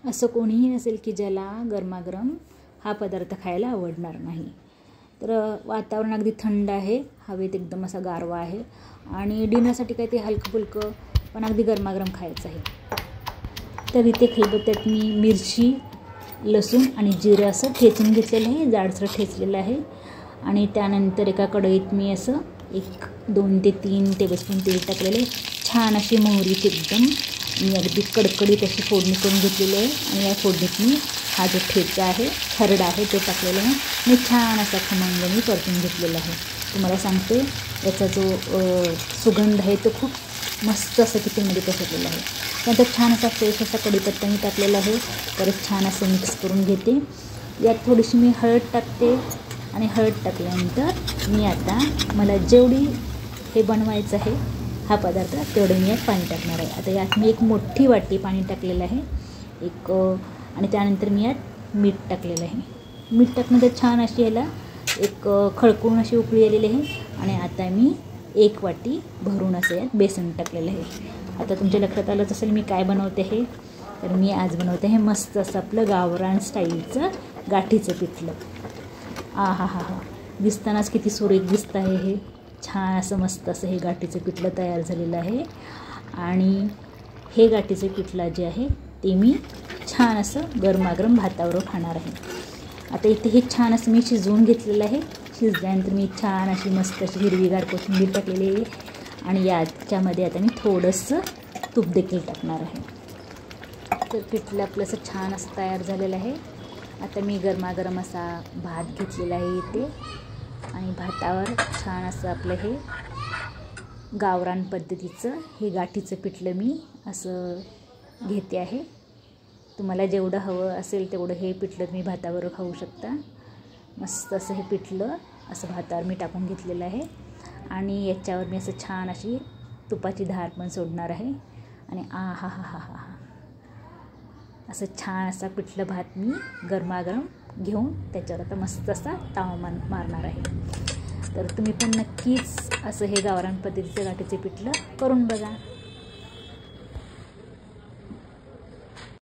असं कोणीही नसेल की ज्याला गरमागरम हा पदार्थ खायला आवडणार नाही। तर वातावरण अगदी थंड आहे, हवेत एकदम असा गारवा आहे आणि डिनरसाठी काही ते हलकं फुलकं पण अगदी गरमागरम खायचं आहे। तर इथे खलबत्त्यात मी मिरची, लसूण आणि जिरं असं ठेचून घेतलेलं आहे, जाडसर ठेचलेलं आहे। आणि त्यानंतर एका कढईत मी असं 2 ते 3 टेबलस्पून तेल टाकलेलं आहे। छान अशी मोहरीची एकदम मी अगदी कडकडीत अशी फोडणी करून घेतलेली आहे आणि या फोडणीत मी हा जो ठेचा आहे, खरडा आहे तो टाकलेला आहे आणि छान असा खमंग मी परतून घेतलेला आहे। तुम्हाला सांगते याचा जो सुगंध आहे तो खूप मस्त असं किचनमध्ये पसरलेला आहे। नंतर छान असा फ्रेश असा कढीपत्ता मी टाकलेला आहे, परत छान असं मिक्स करून घेते। यात थोडीशी मी हळद टाकते आणि हळद टाकल्यानंतर मी आता मला जेवढी हे बनवायचं आहे हा पदार्थ तेवढे मी यात पाणी टाकणार आहे। आता यात मी 1 मोठी वाटी पाणी टाकलेलं आहे आणि त्यानंतर मी यात मीठ टाकलेलं आहे। मीठ टाकल्यानंतर छान अशी याला खळखळून अशी उकळी आलेली आहे आणि आता मी 1 वाटी भरून असं यात बेसन टाकलेलं आहे। आता तुमच्या लक्षात आलंच असेल मी काय बनवते आहे, तर मी आज बनवते आहे मस्त असं आपलं गावरान स्टाईलचं गाठीचं पिठलं। हा हा हा हा, दिसतानाच किती सुरेख दिसतं आहे हे। छान असं मस्त असं हे गाठीचं पिठलं तयार झालेलं आहे आणि हे गाठीचं पिठलं जे आहे ते मी छान असं गरमागरम भातावर खाणार आहे। आता इथे हे छान असं मी शिजवून घेतलेलं आहे। शिजल्यानंतर मी छान अशी मस्त अशी हिरवीगार कोथिंबीर टाकलेली आहे आणि याच्यामध्ये आता मी थोडंसं तूप देखील टाकणार आहे। तर पिठलं आपलं असं छान असं तयार झालेलं आहे। आता मी गरमागरम असा भात घेतलेला आहे इथे आणि भातावर छान असं आपलं हे गावरान पद्धतीचं हे गाठीचं पिठलं मी असं घेते आहे। तुम्हाला जेवढं हवं असेल तेवढं हे पिठलं तुम्ही भातावर खाऊ शकता। मस्त असं हे पिठलं असं भातावर मी टाकून घेतलेलं आहे आणि याच्यावर मी असं छान अशी तुपाची धार पण सोडणार आहे आणि आ हा हा हा हा असं छान असा पिठलं भात मी गरमागरम घेऊन त्याच्यावर आता मस्त असा ताव मारणार आहे। तर तुम्ही पण नक्कीच असं हे गावरान पद्धतीचं गाठीचे पिठलं करून बघा।